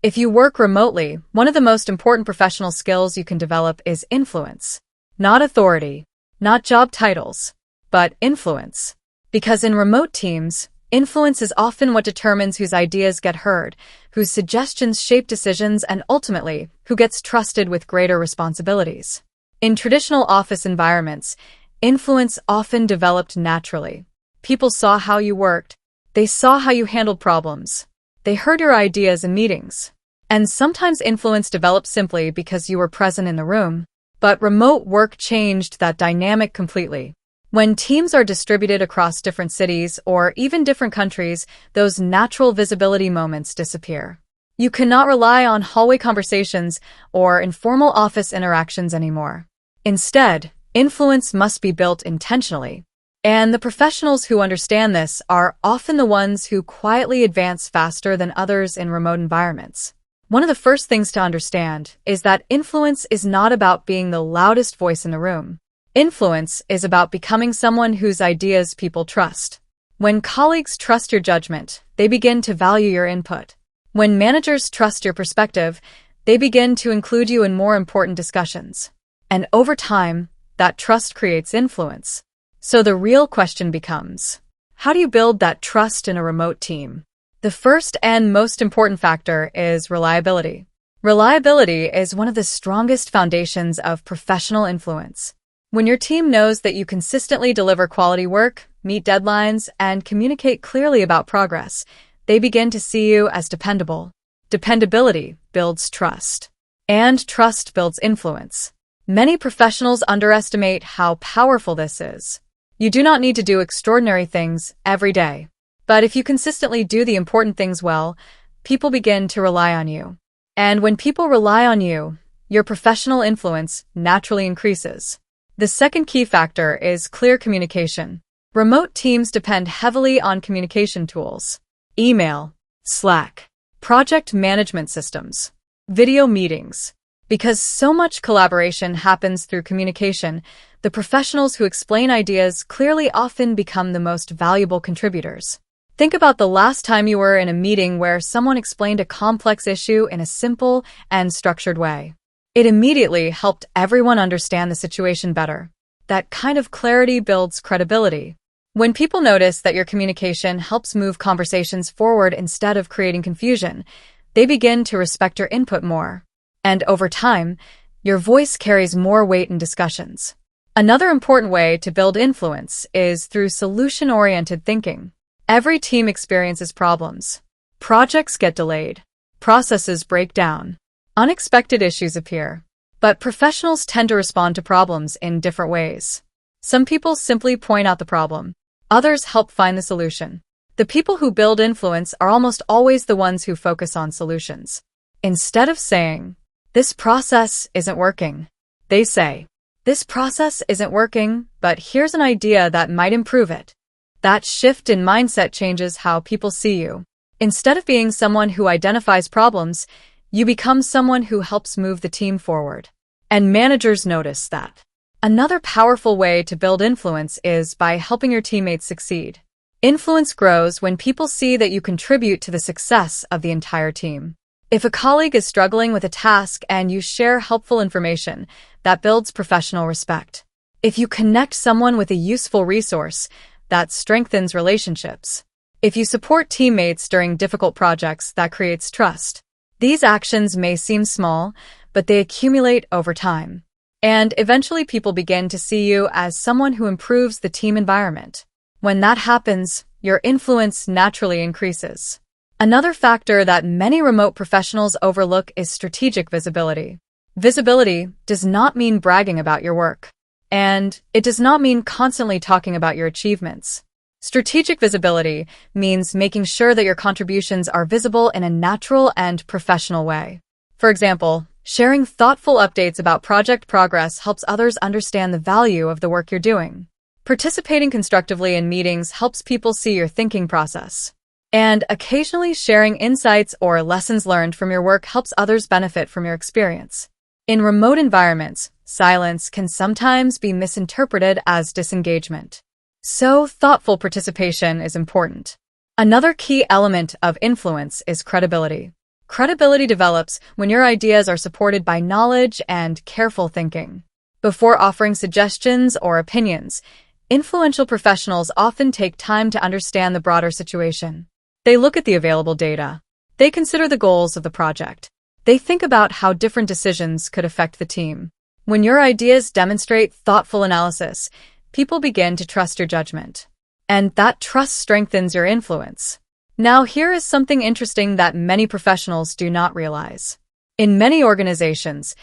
If you work remotely, one of the most important professional skills you can develop is influence. Not authority, not job titles, but influence. Because in remote teams, influence is often what determines whose ideas get heard, whose suggestions shape decisions, and ultimately, who gets trusted with greater responsibilities. In traditional office environments, influence often developed naturally. People saw how you worked. They saw how you handled problems. They heard your ideas in meetings. And sometimes influence developed simply because you were present in the room. But remote work changed that dynamic completely. When teams are distributed across different cities or even different countries, those natural visibility moments disappear. You cannot rely on hallway conversations or informal office interactions anymore. Instead, influence must be built intentionally. And the professionals who understand this are often the ones who quietly advance faster than others in remote environments. One of the first things to understand is that influence is not about being the loudest voice in the room. Influence is about becoming someone whose ideas people trust. When colleagues trust your judgment, they begin to value your input. When managers trust your perspective, they begin to include you in more important discussions. And over time, that trust creates influence. So the real question becomes, how do you build that trust in a remote team? The first and most important factor is reliability. Reliability is one of the strongest foundations of professional influence. When your team knows that you consistently deliver quality work, meet deadlines, and communicate clearly about progress, they begin to see you as dependable. Dependability builds trust. And trust builds influence. Many professionals underestimate how powerful this is. You do not need to do extraordinary things every day. But if you consistently do the important things well, people begin to rely on you. And when people rely on you, your professional influence naturally increases. The second key factor is clear communication. Remote teams depend heavily on communication tools. Email, Slack, project management systems, video meetings. Because so much collaboration happens through communication, the professionals who explain ideas clearly often become the most valuable contributors. Think about the last time you were in a meeting where someone explained a complex issue in a simple and structured way. It immediately helped everyone understand the situation better. That kind of clarity builds credibility. When people notice that your communication helps move conversations forward instead of creating confusion, they begin to respect your input more. And over time, your voice carries more weight in discussions. Another important way to build influence is through solution-oriented thinking. Every team experiences problems. Projects get delayed. Processes break down. Unexpected issues appear. But professionals tend to respond to problems in different ways. Some people simply point out the problem. Others help find the solution. The people who build influence are almost always the ones who focus on solutions. Instead of saying, "This process isn't working," they say, "This process isn't working, but here's an idea that might improve it." That shift in mindset changes how people see you. Instead of being someone who identifies problems, you become someone who helps move the team forward. And managers notice that. Another powerful way to build influence is by helping your teammates succeed. Influence grows when people see that you contribute to the success of the entire team. If a colleague is struggling with a task and you share helpful information, that builds professional respect. If you connect someone with a useful resource, that strengthens relationships. If you support teammates during difficult projects, that creates trust. These actions may seem small, but they accumulate over time. And eventually people begin to see you as someone who improves the team environment. When that happens, your influence naturally increases. Another factor that many remote professionals overlook is strategic visibility. Visibility does not mean bragging about your work. And it does not mean constantly talking about your achievements. Strategic visibility means making sure that your contributions are visible in a natural and professional way. For example, sharing thoughtful updates about project progress helps others understand the value of the work you're doing. Participating constructively in meetings helps people see your thinking process. And occasionally sharing insights or lessons learned from your work helps others benefit from your experience. In remote environments, silence can sometimes be misinterpreted as disengagement. So, thoughtful participation is important. Another key element of influence is credibility. Credibility develops when your ideas are supported by knowledge and careful thinking. Before offering suggestions or opinions, influential professionals often take time to understand the broader situation. They look at the available data. They consider the goals of the project. They think about how different decisions could affect the team. When your ideas demonstrate thoughtful analysis, people begin to trust your judgment. And that trust strengthens your influence. Now, here is something interesting that many professionals do not realize. In many organizations,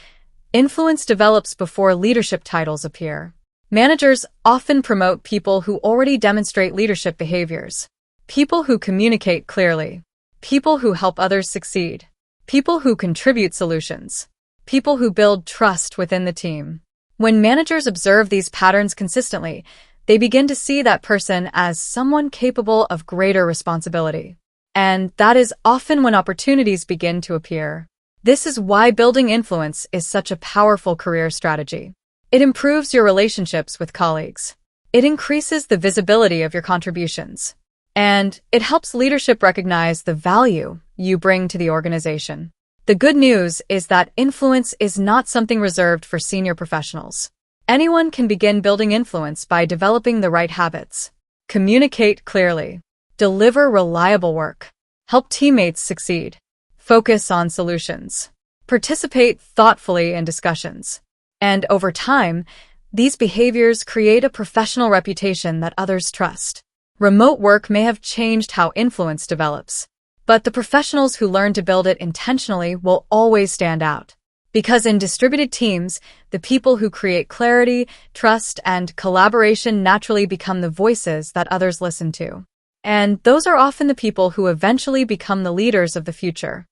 influence develops before leadership titles appear. Managers often promote people who already demonstrate leadership behaviors. People who communicate clearly. People who help others succeed. People who contribute solutions. People who build trust within the team. When managers observe these patterns consistently, they begin to see that person as someone capable of greater responsibility. And that is often when opportunities begin to appear. This is why building influence is such a powerful career strategy. It improves your relationships with colleagues. It increases the visibility of your contributions. And it helps leadership recognize the value you bring to the organization. The good news is that influence is not something reserved for senior professionals. Anyone can begin building influence by developing the right habits. Communicate clearly. Deliver reliable work. Help teammates succeed. Focus on solutions. Participate thoughtfully in discussions. And over time, these behaviors create a professional reputation that others trust. Remote work may have changed how influence develops, but the professionals who learn to build it intentionally will always stand out. Because in distributed teams, the people who create clarity, trust, and collaboration naturally become the voices that others listen to. And those are often the people who eventually become the leaders of the future.